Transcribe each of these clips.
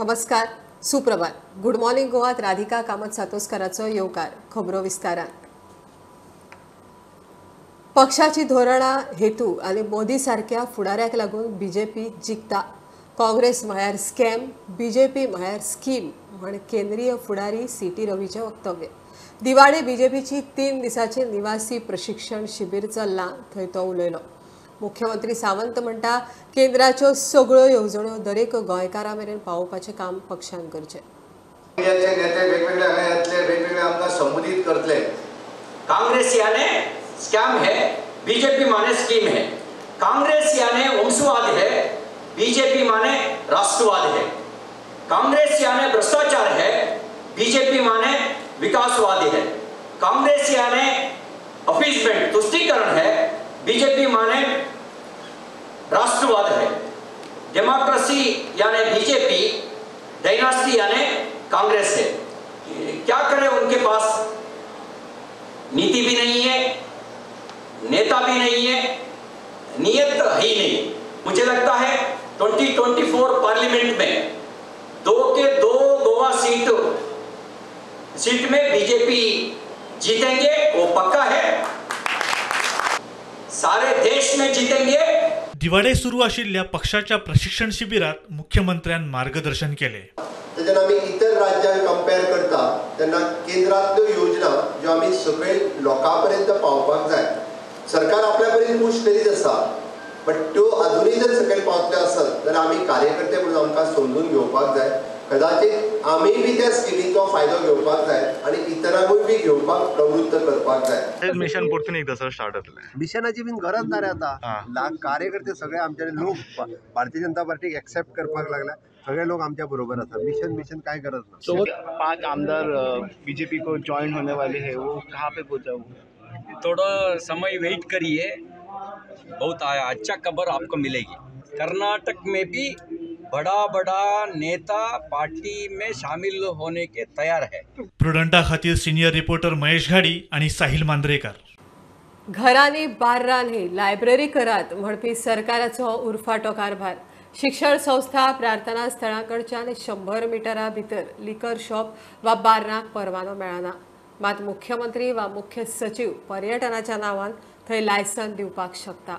नमस्कार, सुप्रभात. Good morning गोवात Radhika Kamat सातोस्कराचो येवकार. खबरो विस्तारान. पक्षाची धोरणां, हेतू आनी मोदी सारख्या फुडाऱ्याक लागून बीजेपी जिखता. काँग्रेस म्हळ्यार स्कॅम, बीजेपी म्हळ्यार स्कीम म्हण केंद्रीय फुडारी सीटी रवीचें वक्तव्य. दिवाळे बीजेपीची 3 दिसांचे निवासी प्रशिक्षण शिबीर चल्लां, थंय तो उलयलो. मुख्यमंत्री सावंत म्हणटा केंद्राच्यो सगळ्यो येवजण्यो दरेक गोंयकारा मेरेन पावोवपाचें काम पक्षान करचें. इंडियाचे नेते वेगवेगळे हांगातले वेगवेगळे आमकां संबोधित करतले. कांग्रेस यानी स्कैम है, बीजेपी माने स्कीम है. कांग्रेस यानी वंशवाद है, बीजेपी माने राष्ट्रवाद है. कांग्रेस यानी भ्रष्टाचार है, बीजेपी माने विकासवादी है. कांग्रेस यानी अपीसमेंट तुष्टीकरण है, बीजेपी माने राष्ट्रवाद है. डेमोक्रेसी यानी बीजेपी, डायनास्टी यानी कांग्रेस है. क्या करें, उनके पास नीति भी नहीं है, नेता भी नहीं है, नियत ही नहीं. मुझे लगता है 2024 पार्लियामेंट में 2 के 2 गोवा सीट में बीजेपी जीतेंगे, वो पक्का है. सारे देश में जीतेंगे. दिवाळे सुरू आशिल्ल्या पक्षाच्या प्रशिक्षण शिबिरात मुख्यमंत्र्यांनी मार्गदर्शन केले. तेन्ना आमी इतर राज्यांक कंपेअर करता तेन्ना केंद्रांतल्यो योजना ज्यो आमी सगळे लोकां पर्यंत पावपाक जाय. सरकार आपल्या परीन पुश करीत आसा, बट त्यो अजूनय जर सकयल पावतल्यो आसत जाल्यार आमी कार्यकर्ते म्हणून आमकां समजून घेवपाक जाय. कदाचित आमी बी त्या स्किमीचो फायदो घेवपाक जाय आनी इतरांकूय बी घेवपाक प्रवृत्त करपाक जाय. मिशन परतून एकदा सर स्टार्ट जातलें. मिशनाची बीन गरज ना रे आता. लाख कार्यकर्ते सगळे आमचे लोक भारतीय जनता पार्टीक एक्सेप्ट करपाक लागला. सगळे लोग आमच्या बरोबर असतात. मिशन काय गरज ना. तो 5 आमदार बीजेपी को ज्वाइन होने वाले हैं, वो कहाँ पे पहुँचा? थोड़ा समय वेट करिए, बहुत अच्छा खबर आपको मिलेगी. कर्नाटक में भी बड़ा नेता पार्टी में शामिल होने के तैयार है. प्रुडंटा खातीर सिनियर रिपोर्टर महेश घाडी आणि साहिल मांद्रेकर. घरांनी बार्रांनी लायब्ररी करात म्हणपी सरकाराचो उरफाटो कारभार. शिक्षण संस्था, प्रार्थना स्थळांकडच्यान 100 मिटरा भितर लिकर शॉप वा बार्रांक परवानो मेळना. मात मुख्यमंत्री वा मुख्य सचिव पर्यटनाच्या नांवान थंय लायसन दिवपाक शकता.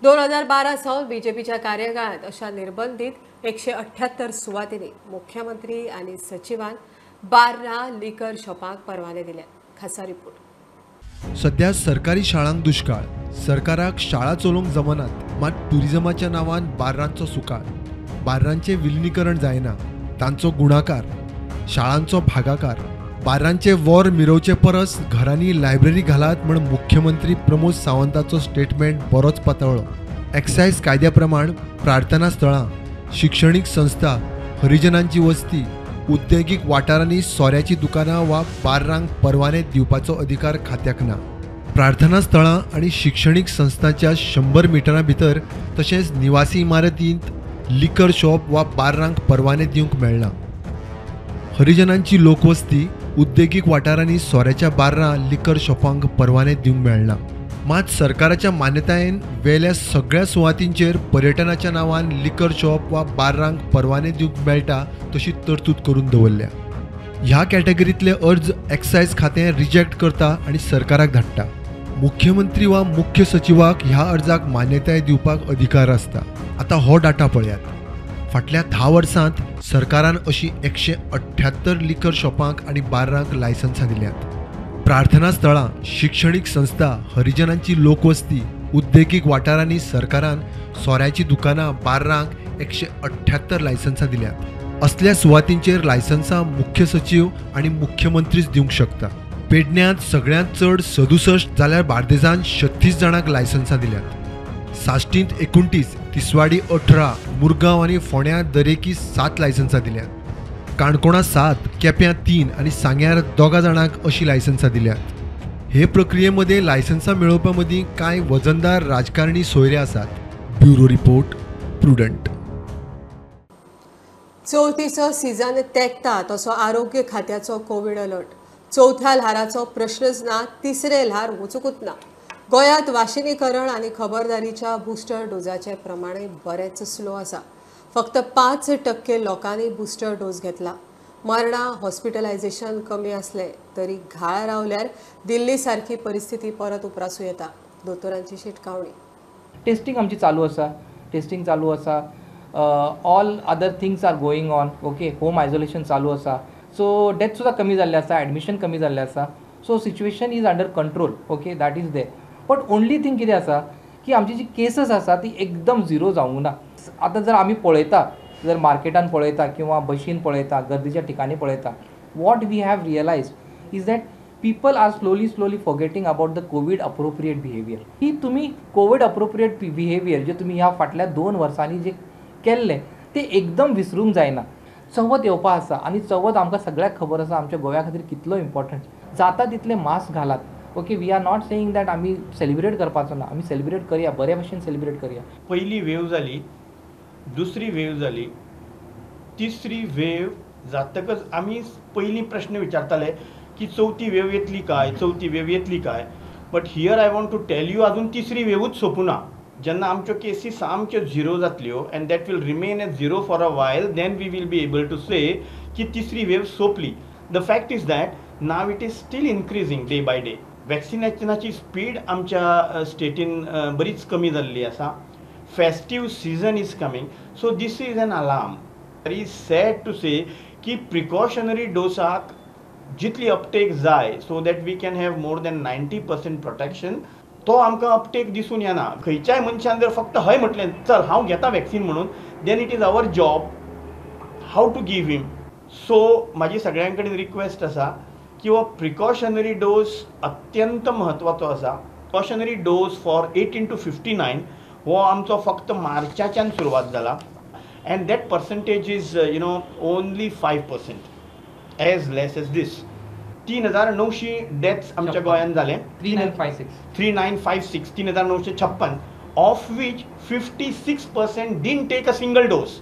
2012 सावन बीजेपीच्या कार्यकाळात अशा निर्बंधित 178 सुवातींनी मुख्यमंत्री आणि सचिवान बार्रां, लिकर शॉपांक परवाने दिले. खासा रिपोर्ट. सध्या सरकारी शाळांक दुष्काळ. सरकाराक शाळा चलोवंक जमनात, मात टुरिझमाच्या नांवान बार्रांचो सुकाळ. बार्रांचे विलिनीकरण जायना, तांचो गुणाकार, शाळांचो भागाकार. बार्रांचे वॉर मिरवचे परस घरांनी लायब्ररी घालात म्हण मुख्यमंत्री प्रमोद सावंताचो स्टेटमेंट बरोच पातळ्ळो. एक्सायज कायद्या प्रमाण प्रार्थना स्थळां, शिक्षणीक संस्था, हरिजनांची वस्ती, उद्देगीक वाठारांनी सोऱ्याची दुकानां वा बार्रांक परवाने दिवपाचो अधिकार खात्याक ना. प्रार्थना स्थळां आणि शिक्षणीक संस्थांच्या 100 मिटरां भितर तशेंच निवासी इमारतींत लिकर शॉप वा बार्रांक परवाने दिवंक मेळना. हरिजनांची लोकवस्ती, उद्देगीक वाठारांनी सोऱ्याच्या बार्रां, लिकर शॉपांक परवाने दिवंक मेळना. मात सरकाराच्या मान्यतायेन वेल्या सगळ्या सुवातींचेर पर्यटनाच्या नांवान लिकर शॉप वा बार्रांक परवाने दिवंक मेळटा तशी तरतूद करून दवरल्या. ह्या कॅटेगरींतले अर्ज एक्सायज खातें रिजेक्ट करता आणि सरकाराक धाडटा. मुख्यमंत्री वा मुख्य सचिवाक ह्या अर्जाक मान्यताय दिवपाक अधिकार आसता. आता हो डाटा पळयात. फाटल्या 10 वर्सांत सरकारान अशी 178 लिकर शॉपांक आणि बार्रांक लायसन्सां दिल्यात. प्रार्थना स्थळां, शिक्षणीक संस्था, हरिजनांची लोकवस्ती, उद्देगीक वाठारांनी सरकारान सोऱ्याची दुकानां, बार्रांक 178 लायसन्सां दिल्यात. असल्या सुवातींचेर लायसन्सां मुख्य सचिव आणि मुख्यमंत्रीच दिवंक शकता. पेडण्यांत सगळ्यांत चड 67 जाल्यार बार्देजांत 36 जाणांक लायसन्सां दिल्यात. साश्टींत 29, तिसवाडी 18, मुरगांव आणि फोंड्यां दरेकी 7 लायसन्सां दिल्यात. काणकोणां 7, केप्यां 3 आणि सांग्यार 2 जाणांक अशी लायसन्सां दिल्यात. हे प्रक्रियेमध्ये लायसन्सां मेळोवपा मदीं कांय वजनदार राजकारणी सोयरे आसात. Bureau report, Prudent. चवथीचो सीझन तेंकता तसो आरोग्य खात्याचो कोविड अलर्ट. चवथ्या ल्हाराचो प्रश्नच ना, तिसरे ल्हार वचूंकूच ना. गोंयांत वाशिनीकरण आनी खबरदारीच्या बुस्टर डोजाचे प्रमाणय बरेच स्लो आसा. फक्त 5% लोकांनी बुस्टर डोस घेतला. मरणां हॉस्पिटलायझेशन कमी असले तरी घाळ रावल्यार दिल्ली सारखी परिस्थिती परत उप्रासूं येता. दोतोरांची शिटकावणी. टेस्टिंग आमची चालू आसा. All other things are going on. Okay, home isolation चालू आसा. सो डेथ सुद्धा कमी जाल्ले आसा, एडमिशन कमी जाल्ले आसा. So situation is under control. Okay, that is there. But only thing कितें आसा की आमची जी केसीस आसा ती एकदम झिरो जावंक ना. आतां जर आमी पळयता, जर मार्केटान पळयता किंवा बशीन पळयता, गर्देच्या ठिकाणी पळयता, what we have realized is that people are slowly forgetting about the COVID appropriate behavior. ही तुम्ही कोविड अप्रोप्रिएट बिहेवियर जे तुम्ही ह्या फाटल्या 2 वर्सांनी जे केल्ले ते एकदम विसरूंक जायना. चवथ येवपा आसा आनी चवथ आमकां सगळ्याक खबर आसा आमच्या गोव्या खातीर कितलो इम्पॉर्टंट. जाता तितले मास्क घालात. Okay, we are not saying that आमी सेलिब्रेट करपाचो ना, आमी सेलिब्रेट करया, बऱ्या भशेन सेलिब्रेट करया. पहिली वेव जाली, दुसरी वेव जाली, तिसरी वेव जातकच आमी पयलीं प्रश्न विचारताले की चौथी वेव येतली काय. But here I want to tell you अजून तिसरी वेवूच सोंपुना. जेन्ना आमच्यो केसीस सामक्यो झिरो जातल्यो and that will remain at zero for a while, then we will be able to say की तिसरी वेव सोंपली. The fact is that now it is still increasing day by day. वॅक्सिनेशनाची speed आमच्या स्टेटीन बरीच कमी जाल्ली आसा. Festive season is coming, so this is an alarm. Very sad to say की प्रिकॉशनरी डोसाक जितली अपटेक जाय so that we can have more than 90% protection, तो आमकां अपटेक दिसून येना. खंयच्याय मनशान जर फक्त हय म्हटलें चल हांव घेता वॅक्सीन म्हणून, then it is our job how to give him. So म्हाजी सगळ्यां कडेन रिक्वेस्ट आसा की हो प्रिकॉशनरी डोस अत्यंत म्हत्वाचो आसा. प्रिकॉशनरी डोस फॉर 18 to 59 हो आमचो फक्त मार्चाच्यान सुरवात जाला and that percentage is only 5%. as less as this. 3900 deaths आमच्या गोंयांत जाले. 3956 3956, of which 56% didn't take a single dose.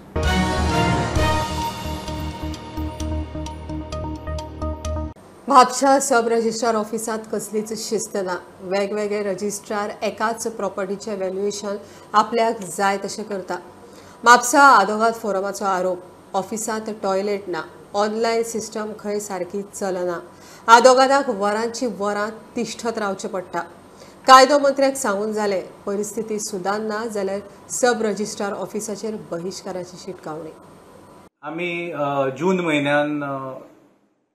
म्हापशा सब रजिस्ट्रार ऑफिसात कसलीच शिस्त ना. वेगवेगळे रजिस्ट्रार एकाच प्रॉपर्टीचे व्हॅल्युएशन आपल्याक जाय तशें करता. म्हापसा आदोगाद फोरमाचो आरोप. ऑफिसांत टॉयलेट ना, ऑनलायन सिस्टम खंय सारकी चलना. आदोगादाक वरांची वरां तिश्ठत रावचें पडटा. कायदो मंत्र्याक सांगून जालें परिस्थिती सुदारना जाल्यार सब रजिस्ट्रार ऑफिसाचेर बहिष्काराची शिटकावणी. आमी जून म्हयन्यान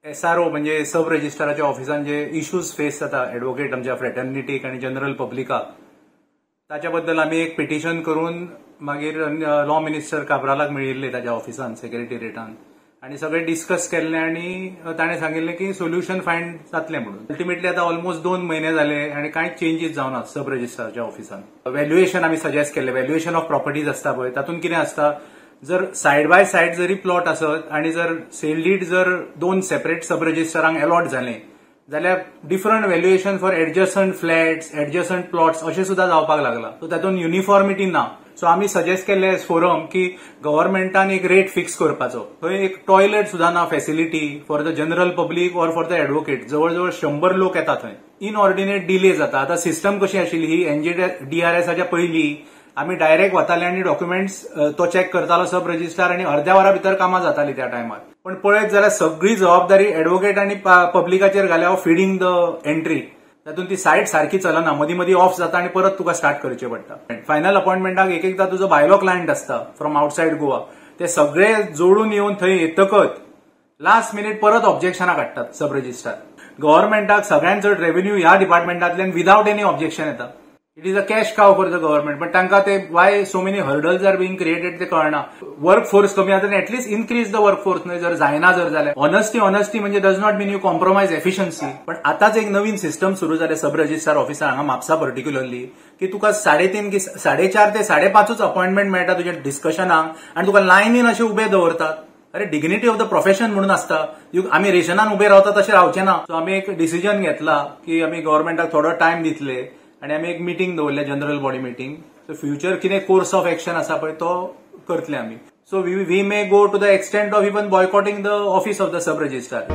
SRO म्हणजे सब रजिस्ट्राराच्या ऑफिसान जे इश्यूज फेस जाता एडवोकेट आमच्या फ्रेटर्निटीक आनी जनरल पब्लिकाक, ताच्या बद्दल आमी एक पिटिशन करून मागीर लॉ मिनिस्टर काब्रालाक मेळिल्ले ताच्या ऑफिसान सेक्रेटरिएटान आनी सगळें डिस्कस केल्लें आनी ताणें सांगिल्लें की सोल्युशन फायंड जातलें म्हणून. अल्टिमेटली आतां ऑलमोस्ट 2 म्हयने जाले आनी कांयच चेंजीस जावना सब रजिस्ट्राराच्या ऑफिसान. व्हॅल्युएशन आमी सजेस्ट केल्लें, व्हॅल्युएशन ऑफ प्रॉपर्टीज आसता पळय, तातूंत कितें आसता, जर सायड बाय सायड जरी प्लॉट आसत आनी जर सेल डीड जर 2 सेपरेट सब रजिस्ट्रारांक अलॉट जालें जाल्यार different valuation for adjacent flats, adjacent plots अशें सुद्दां जावपाक लागला. सो तातूंत युनिफॉर्मिटी ना. सो आमी सजेस्ट केल्ले एज फोरम की गव्हर्नमेंटान एक रेट फिक्स करपाचो. थंय एक टॉयलेट सुद्दां ना facility for the general public or for the advocate. जवळ जवळ 100 लोक येतात थंय. इनऑर्डिनेट डिले जाता. आतां सिस्टम कशी आशिल्ली ही NJDRSच्या पयलीं आमी डायरेक्ट वताले आनी डॉक्युमेंट्स तो चॅक करतालो सब रजिस्ट्रार आनी अर्द्या वरा भितर कामां जाताली त्या टायमार. पण पळयत जाल्यार सगळी जबाबदारी एडवोकेट आनी पब्लिकाचेर घाल्या फिडिंग द एंट्री. तातूंत ती सायट सारखी चलना, मदीं मदीं ऑफ जाता आनी परत तुका स्टार्ट करचें पडटा. फायनल अपॉइंटमेंटाक एकदां तुजो भायलो क्लायंट आसता फ्रॉम आउटसायड गोवा, ते सगळे जोडून येवन थंय येतकच लास्ट मिनिट परत ऑब्जेक्शनां काडटात सब रजिस्ट्रार. गव्हर्नमेंटाक सगळ्यांत चड रेव्हेन्यू ह्या डिपार्टमेंटांतल्यान विदाउट एनी ऑब्जेक्शन येता. It is a cash cow for the government. But तांकां ते why so many hurdles are being created ते कळना. वर्क फोर्स कमी जाता आनी at least increase the work force न्हय जर जायना जर जाल्यार. ऑनेस्टी म्हणजे does not mean you compromise efficiency. पण आतांच एक नवीन सिस्टम सुरू जालें सब रजिस्ट्रार ऑफिसार हांगा म्हापसा पर्टिक्युलरली की तुका 3:30 की 4:30 ते 5:30 अपॉइंटमेंट मेळटा तुज्या डिस्कशनाक आनी तुका लायनीन अशें उबे दवरतात. अरे डिग्निटी ऑफ द प्रोफेशन म्हणून आसता. आमी रेशनान उबे रावता तशें रावचे ना. सो आमी एक डिसिजन घेतला की आमी गव्हर्नमेंटाक थोडो टायम दितले आनी आमी एक मिटींग दवरल्या general body meeting. So future कितें कोर्स ऑफ एक्शन आसा पळय तो करतले आमी. So we may go to the extent of even boycotting the office of the sub registrar.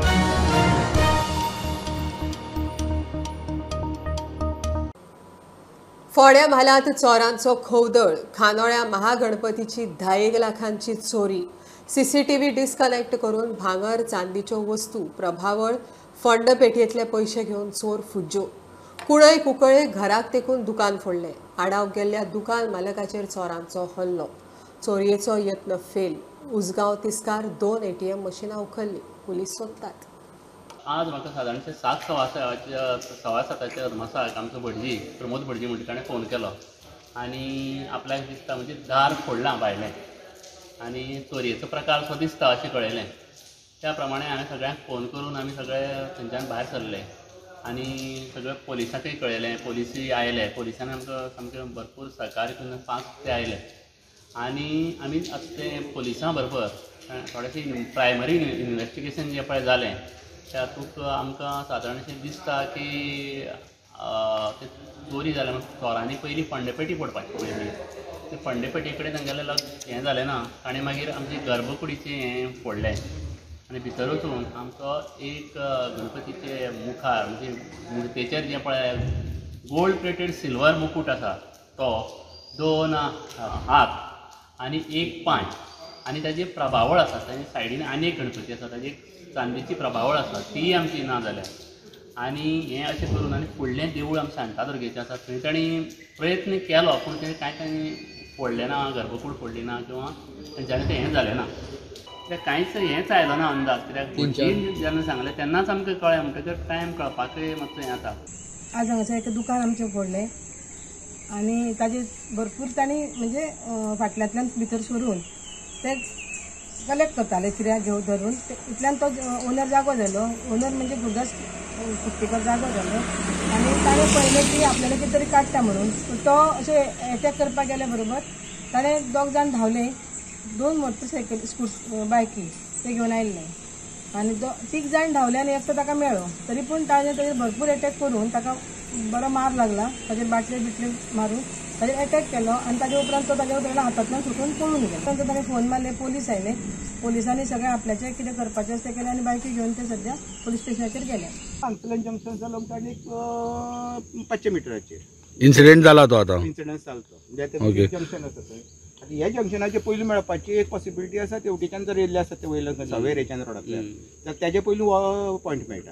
फोंड्या म्हालांत चोरांचो खवदळ, खानोळ्या महागणपतीची 10 लाखांची चोरी, सीसीटीव्ही डिस्कनेक्ट करून भांगर चांदीच्यो वस्तू, प्रभावळ फंड पेटयेंतले पयशे घेवन चोर फुज्जो, कुळय कुकळे घराक तेकून दुकान फोडले, आडाव गेल्ल्या दुकान मालकाचेर चोरांचो हल्लो, चोरयेचो यत्न फेल, उसगांव तिस्कार 2 ATM मशिनां उखल्ली, पुलीस सोदतात. आज म्हाका सादारणशे 7:15 अदमासाक आमचो भटजी प्रमोद भटजी म्हणटा ताणें फोन केलो आनी आपल्याक दिसता म्हणजे दार फोडलां भायलें आनी चोरयेचो प्रकार असो दिसता अशें कळयलें. त्या प्रमाणे हांवें सगळ्यांक फोन करून आमी सगळे थंयच्यान भायर सरले आनी सगळे पोलिसांकय कळयलें. पोलिसूय आयले, पोलिसांन आमकां सामकें भरपूर सहकार्य करून 5 ते आयले आनी आमी आतां ते पोलिसां बरोबर थोडेशें प्रायमरी इन्वेस्टिगेशन जें पळय जालें तातूंत आमकां सादारणशें दिसता की ते चोरी जाल्या म्हणून चोरांनी पयलीं फंडपेटी फोडपाची पयलीं ते फंडपेटी कडेन तांगेलें हें जालें ना. ताणें मागीर आमची गर्भकुडीचें हें फोडलें आनी भितर वचून आमचो एक गणपतीचे मुखार म्हणजे मुर्तेचेर जें पळय गोल्ड प्लेटेड सिल्वर मुकूट आसा तो 2 हात आनी 1 पांय आनी ताजी प्रभावळ आसा, ताजे सायडीन आनी एक गणपती आसा ताजी चांदीची प्रभावळ आसा ती आमची ना जाल्या आनी हें अशें करून आनी फुडलें देवूळ आमचें शांतादुर्गेचें आसा थंय तांणी प्रयत्न केलो पूण तें कांय तांणी फोडलें ना, गर्भकूड फोडली ना किंवा तेंच्यांनी तें हें जालें ना. कित्याक कांयच हेंच आयलो ना अंदाज, कित्याक भटजीन जेन्ना सांगलें तेन्नाच आमकां कळ्ळें म्हणटकीर टायम कळपाकय मातसो हें जाता. आज हांगासर एक दुकान आमचें फोडलें आनी ताजे भरपूर तांणी म्हणजे फाटल्यांतल्यान भितर सरून ते कलेक्ट करताले कित्याक घेवन धरून इतल्यान तो ओनर जागो जालो. ओनर म्हणजे गुरदास कुट्टीकर जागो जालो आनी ताणें पळयलें की आपल्याला कितें तरी काडटा म्हणून तो अशें एटॅक करपाक गेल्या बरोबर ताणें 2 जाण धांवले, 2 मोटरसायकल बायकी ते घेवन आयिल्ले आनी 3 जाण धांवले आनी एकटो ताका मेळ्ळो. तरी पूण ताणें ताजेर भरपूर एटॅक करून ताका बरो मार लागला, ताजेर बाटले बिटले मारून ताजेर एटॅक केलो आनी ताजे उपरांत तो ताजे उदरला हातांतल्यान सुटून पळून गेलो. तांकां ताणें फोन मारले, पोलीस आयले, पोलिसांनी सगळें आपल्याचें कितें करपाचें तें केलें आनी बायकी घेवन ते सद्या पोलीस स्टेशनाचेर गेले. हांगसरल्यान जंक्शन जालो आनी एक 500 मिटराचेर इन्सिडेंट जाला तो आतां इन्सिडंट जालो म्हणजे जंक्शन आसा थंय. आतां ह्या जंक्शनाचे पयलीं मेळपाची एक पॉसिबिलिटी आसा, तेवटेच्यान जर येयल्ले आसा ते वयल्यान सावेरेच्यान रोडांतल्यान जाल्यार तेजे पयलीं हो पॉयंट मेळटा.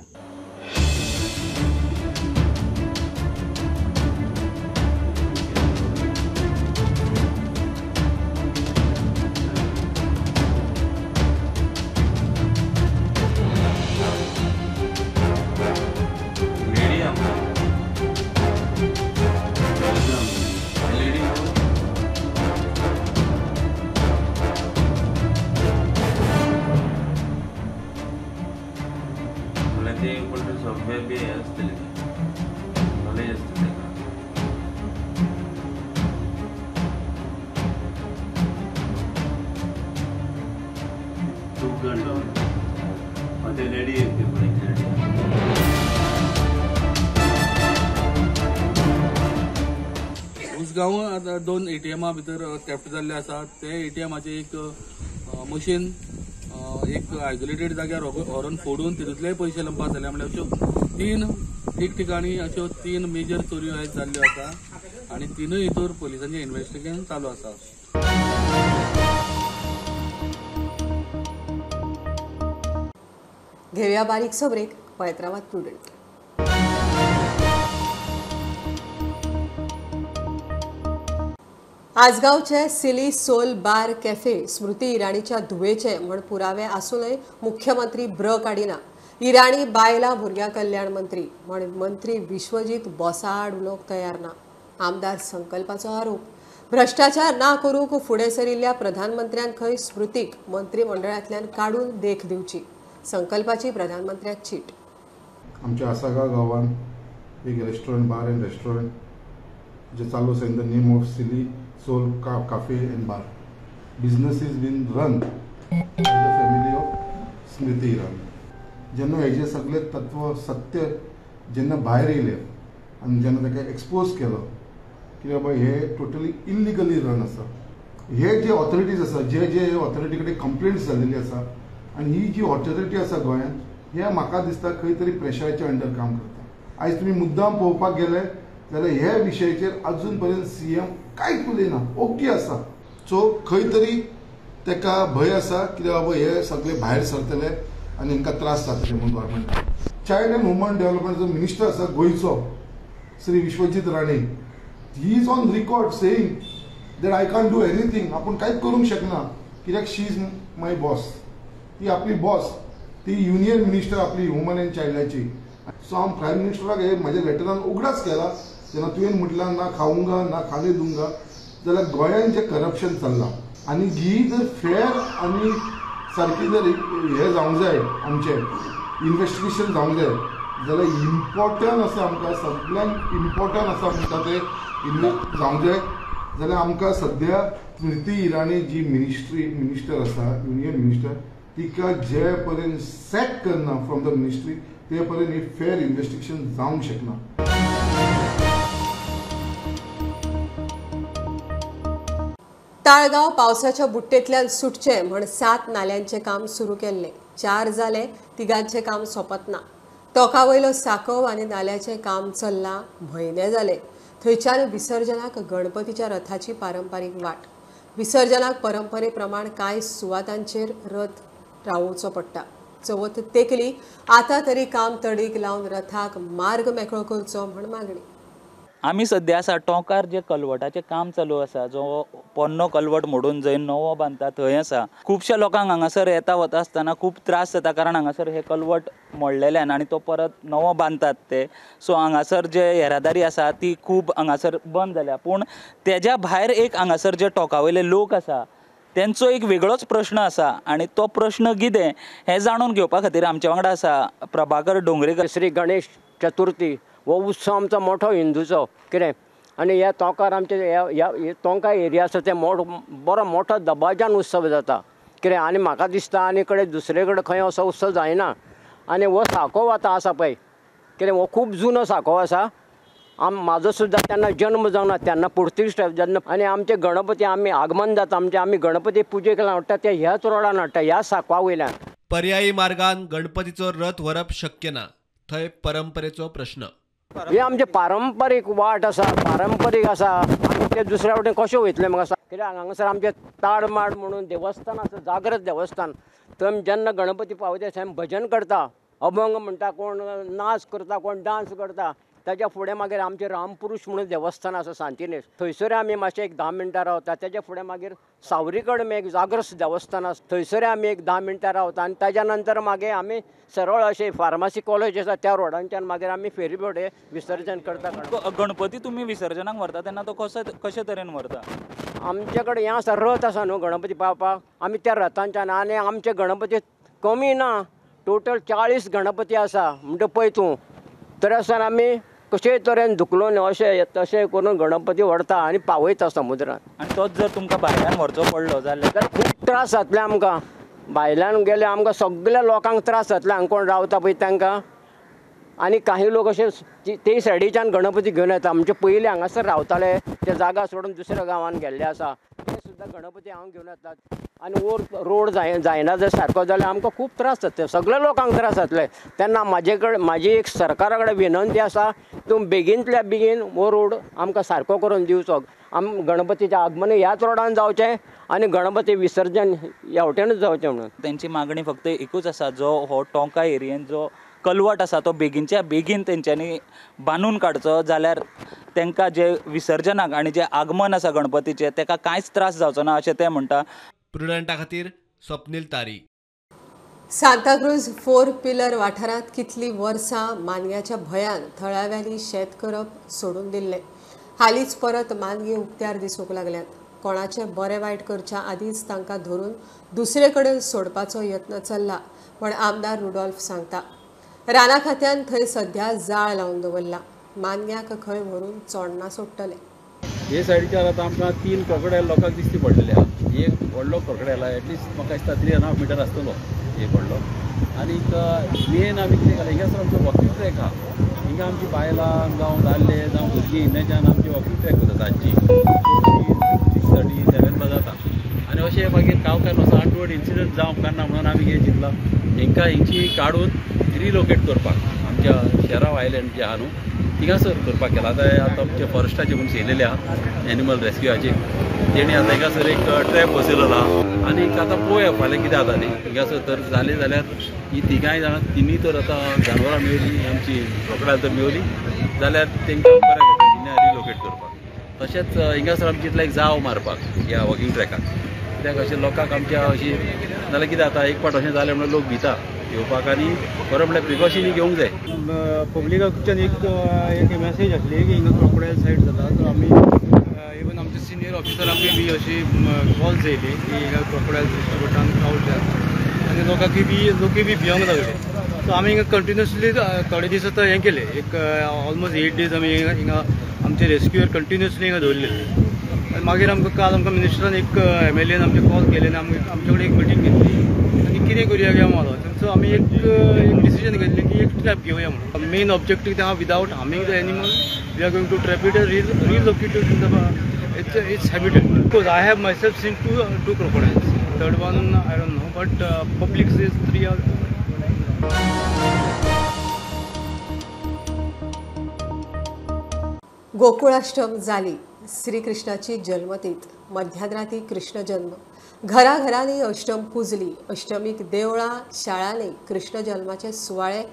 सॉफ्टवेअर बी असतले नॉलेज असते खूप घंटा मध्ये रेडी येते उसगांव आतां 2 ATM भितर थेफ्ट जाल्ले आसा. ते ATMचे एक मशीन एक आयसोलेटेड जाग्यार व्हरून फोडून तितूंतलेय पयशे लंपास जाले. म्हणजे अश्यो 3 ठिकठिकाणी अश्यो 3 मेजर चोऱ्यो आयज जाल्ल्यो आसा आनी 3य हितूर पोलिसांचें इन्व्हेस्टिगेशन चालू आसा. घेवया बारीकसो ब्रेक, पळयत रावात प्रुडंट. आजगावचे सिली सोल बार कॅफे स्मृती इराणीच्या धुवेचे म्हण पुरावे आसूनय मुख्यमंत्री ब्र काडिना. इराणी बायला भुरग्या कल्याण मंत्री म्हण मंत्री विश्वजीत बोसाड उलोवंक तयार ना. आमदार संकल्पाचो आरोप. भ्रष्टाचार ना करूंक फुडें सरिल्ल्या प्रधानमंत्र्यान खंय स्मृतीक मंत्रिमंडळांतल्यान काडून देख दिवची. संकल्पाची प्रधानमंत्र्याक चीट. आमच्या आसागाव गांवांत एक रेस्टॉरंट बार एंड रेस्टॉरंट जे चालू आसा in the name of Silly Soul cafe and bar. Business is been run by the family of Smriti Irani. जेन्ना हेजे सगळे तत्व सत्य जेन्ना भायर येयले आनी जेन्ना ताका एक्सपोज केलो की बाबा हे टोटली इल्लिगली रन आसा, हे जे ऑथॉरिटीज आसा जे ऑथॉरिटी कडेन कंप्लेंट्स जाल्लेली आसा आनी ही जी ऑथॉरिटी आसा गोंयांत हे म्हाका दिसता खंय तरी प्रेशराच्या अंडर काम करता. आयज तुमी मुद्दाम पळोवपाक गेले जाल्यार ह्या विशयाचेर अजून पर्यंत सीएम कांयच उलयना. ओके आसा. सो खंय तरी ताका भंय आसा कित्याक बाबा हे सगळे भायर सरतले आनी हांकां त्रास जातले म्हणून गव्हर्मेंट. चायल्ड एंड वुमन डेव्हलपमेंटचो मिनिस्टर आसा गोंयचो Shri Vishwajit Rane, he is on record saying that I can't do anything. आपूण कांयच करूंक शकना कित्याक शी इज माय बॉस. ती आपली बॉस, ती युनियन मिनिस्टर आपली वुमन एंड चायल्डाची. सो हांव प्रायम मिनिस्टराक हे म्हाज्या लेटरान उगडास केला जेन्ना तुवें म्हटलां ना खाऊंगा ना खाने दूंगा, जाल्यार गोंयांत जें करप्शन चल्लां आनी ही जर फेर आनी सारकी जर हे जावंक जाय, आमचें इन्व्हेस्टिगेशन जावंक जाय जाल्यार इम्पॉर्टंट आसा आमकां सगळ्यांक इम्पॉर्टंट आसा म्हणटा तें जावंक जाय. जाल्यार आमकां सद्या स्मृती इराणी जी मिनिस्टर आसा युनियन मिनिस्टर, तिका जे पर्यंत सॅक करना फ्रॉम द मिनिस्ट्री ते पर्यंत ही फेर इन्व्हेस्टिगेशन जावंक शकना. ताळगाव पावसाच्या बुट्टेंतल्यान सुटचे म्हण 7 नाल्यांचे काम सुरू केल्ले. 4 जाले, 3 काम सोंपत ना. तोका वयलो साकव आनी नाल्याचें काम चल्लां, म्हयने जाले. थंयच्यान विसर्जनाक गणपतीच्या रथाची पारंपारीक वाट. विसर्जनाक परंपरे प्रमाण कांय सुवातांचेर रथ रावोवचो पडटा. चवथ तेकली आतां तरी काम तडीक लावन रथाक मार्ग मेकळो करचो म्हण मागणी. आमी सध्या आसा टोंकार जे कलवटाचें काम चालू आसा, जो पोन्नो कलवट मोडून जंय नवो बांदता थंय आसा. खुबश्या लोकांक हांगासर येता वता आसतना खूब त्रास जाता, कारण हांगासर हे कलवट मोडलेल्यान आनी तो परत नवो बांदतात ते. सो हांगासर जे येरादारी आसा ती खूब हांगासर बंद जाल्या. पूण तेज्या भायर एक हांगासर जे टोंका वयले लोक आसा तेंचो एक वेगळोच प्रश्न आसा आनी तो प्रश्न कितें हें जाणून घेवपा खातीर आमचे वांगडा आसा प्रभाकर डोंगरेकर. श्री गणेश चतुर्थी हो उत्सव आमचो मोठो हिंदूचो कितें, आनी ह्या टोंकार आमचे ह्या टोंका एरिया आसा ते बरो मोठो दबाज्यान उत्सव जाता कितें. आनी म्हाका दिसता आनी कडेन दुसरे कडेन खंय असो उत्सव जायना. आनी हो सांकोव आतां आसा पळय कितें, हो खूब जुनो सांकोव आसा. म्हाजो सुद्दां तेन्ना जन्म जावना, तेन्ना पुर्तुगीज जेन्ना आनी आमचे गणपती आमी आगमन जाता आमी गणपती पुजेक हाडटा ते ह्याच रोडान हाडटा, ह्या सांकवा वयल्यान. पर्यायी मार्गान गणपतीचो रथ व्हरप शक्य ना, थंय परंपरेचो प्रश्न. हे आमचे पारंपारीक वाट आसा, पारंपारीक आसा. आमी ते दुसऱ्या वटेन कशें वयतले म्हाका कित्याक हांगासर आमचे ताडमाड म्हणून देवस्थान आसा, जागृत देवस्थान. थंय जेन्ना गणपती पावता थंय भजन करता, अभंग म्हणटा, कोण नाच करता, कोण डान्स करता. ताच्या फुडें मागीर आमचें रामपुरुश म्हणून देवस्थान आसा सांतिनेज, थंयसर आमी मातशें एक 10 मिनटां रावता. ताच्या फुडें मागीर सावरीकड एक जागृत देवस्थान आसा, थंयसर आमी एक 10 मिनटां रावता. आनी ताच्या नंतर मागीर आमी सरळ अशें फार्मासी कॉलेज आसा त्या रोडांच्यान मागीर आमी फेरी बोटे विसर्जन करता. गणपती तुमी विसर्जनाक व्हरता तेन्ना तो कशे तरेन व्हरता? आमचे कडेन हें आसा, रथ आसा न्हू गणपती पावपाक, आमी त्या रथांच्यान. आनी आमचे गणपती कमी ना, टोटल 40 गणपती आसा म्हणटा पळय तूं. तर आसतना आमी कशे तरेन धुकलून अशें तशें करून गणपती व्हरता आनी पावयता समुद्रान. आनी तोच जर तुमकां भायल्यान व्हरचो पडलो जाल्यार खूब त्रास जातले आमकां. भायल्यान गेले आमकां सगळ्या लोकांक त्रास जातले, हांगा कोण रावता पळय तांकां. आनी काही लोक अशे ते सायडीच्यान गणपती घेवन येता. आमचे पयलीं हांगासर रावताले, ते जागा सोडून दुसऱ्या गांवांन गेल्ले आसा, ते सुद्दां गणपती हांगा घेवन येतात. आनी रोड जायना जर सारको जाल्यार आमकां खूब त्रास जातले, सगळ्या लोकांक त्रास जातले. तेन्ना म्हाजी एक सरकारा कडेन विनंती आसा, तूं बेगींतल्या बेगीन हो रोड आमकां सारको करून दिवचो. गणपतीचें आगमन ह्याच रोडान जावचें आनी गणपती विसर्जन ह्या वटेनूच जावचें म्हणून. तेंची मागणी फक्त एकूच आसा, जो हो टोंका एरियेन जो कलवट आसा तो बेगीनच्या बेगीन तेंच्यांनी बांदून काडचो, जाल्यार तांकां जे विसर्जनाक आनी जे आगमन आसा गणपतीचें ताका कांयच त्रास जावचो ना अशें ते म्हणटा. प्रुडंटा खातीर स्वप्नील तारी. सांताक्रूज 4 पिलर वाठारांत कितलीं वर्सां मानग्याच्या भंयान थळाव्यांनी शेत करप सोडून दिल्लें. हालींच परत मानगी उक्त्यार दिसूंक लागल्यात. कोणाचें बरें वायट करच्या आदींच तांकां धरून दुसरे कडेन सोडपाचो यत्न चल्ला म्हण आमदार रुडॉल्फ सांगता. राना खात्यान थंय सध्या जाळ लावन दवरला. मानग्याक खंय व्हरून चोडना सोडटले. हे सायडीच्यान आतां आमकां 3 क्रोकोडायल लोकांक दिश्टी पडलेले आहा. एक व्हडलो क्रोकोडायल आहा, एटलिस्ट म्हाका दिसता 3.5 मिटर आसतलो एक व्हडलो. आनीक मेन आमी कितें केलें, हिंगासर आमचो वॉकिंग ट्रॅक आहा. हिंगा आमची बायलां जावं दादले जावं भुरगीं हिंगाच्यान आमची वॉकिंग ट्रॅक वता तांची 6:30 जाता. आनी अशें मागीर काय असो आंटवड इन्सिडंट जावंक उपकारना म्हणून आमी कितें चिंतलां, हिंका हिंची काडून रिलोकेट करपाक आमच्या शेराव आयलँड जे आहा न्हू थिंगासर करपाक केला. आतां आमचे फॉरेस्टाचे मनीस येयलेले आहा एनिमल रेस्क्यूआचे, तेणी आतां हिंगासर एक ट्रॅप बसयलेलो आहा आनी आतां पळोवया फाल्यां कितें जाता न्ही. हिंगासर तर जालें जाल्यार ही तिगांय जाणां तिनी तर आतां जानवरां मेवली, आमची क्रोकोडायल तर मेवली जाल्यार तेंकां बऱ्या पडटलें रिलोकेट करपाक. तशेंच हिंगासर आमची इतलें जाव मारपाक ह्या वॉकिंग ट्रॅकाक, कित्याक अशें लोकांक आमच्या अशी नाल्यार कितें जाता एक फावट अशें जालें म्हणून लोक भिता येवपाक आनी बरो म्हणल्यार प्रिकॉशनी घेवंक जाय. पब्लिकाच्यान एक मेसेज आसली की हिंगा क्रोकोडायल सायड जाता, तर आमी इवन आमचे सिनियर ऑफिसरांकूय बी अशी कॉल्स येयली की हिंगा क्रोकोडायल सिस्टम क्राउड आनी लोकूय बी भियोंक लागले. सो आमी हिंगा कंटिन्युअसली थोडे दीस आतां हें केलें, एक ऑलमोस्ट 8 days आमी हिंगा आमचे रेस्क्यूअर कंटिन्युअसली हिंगा दवरलेले. मागीर आमकां काल आमकां मिनिस्टरान एक MLAन आमचे कॉल केले आनी आमचे कडेन एक मिटींग घेतली आनी कितें करुया काय म्हणलो. सो आमी एक डिसिजन घेतलें की एक ट्रॅप घेवया म्हणून. मेन ऑब्जेक्टीव तें without harming the animal we are going to trap it relocated in the its habitat. Because I have myself seen two crocodiles. Third one I don't know, but public says 3 are. गोकुळाष्टम जाली. श्रीकृष्णाची जल्मतीथ. मध्याराती कृष्ण जन्म. घराघरांनी अष्टम पुजली. अष्टमीक देवळां शाळांनी कृष्ण जल्माचे सुवाळे,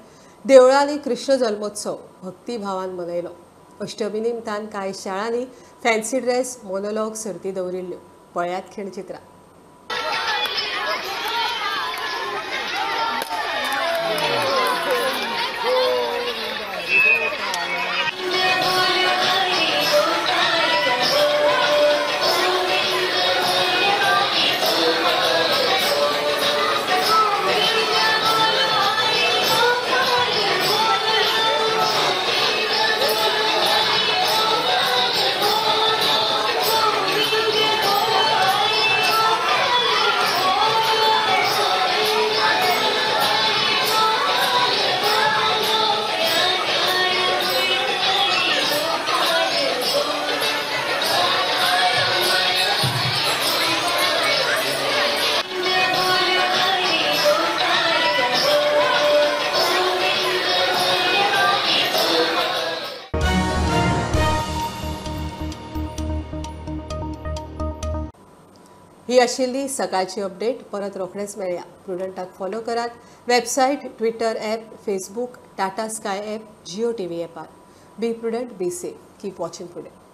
देवळांनी कृष्ण जल्मोत्सव भक्तिभावान मनयलो. अष्टमी निमतान कांय शाळांनी फॅन्सी ड्रेस मोनोलॉग सर्ती दवरिल्ल्यो. पळयात खिणचित्रां. ही आशिल्ली सकाळची अपडेट. परत रोखडेच मेळया. प्रुडंटाक फॉलो करात. Website, Twitter app, Facebook, Tata Sky app, Jio TV ॲपार. Be Prudent, be safe. Keep watching prudent.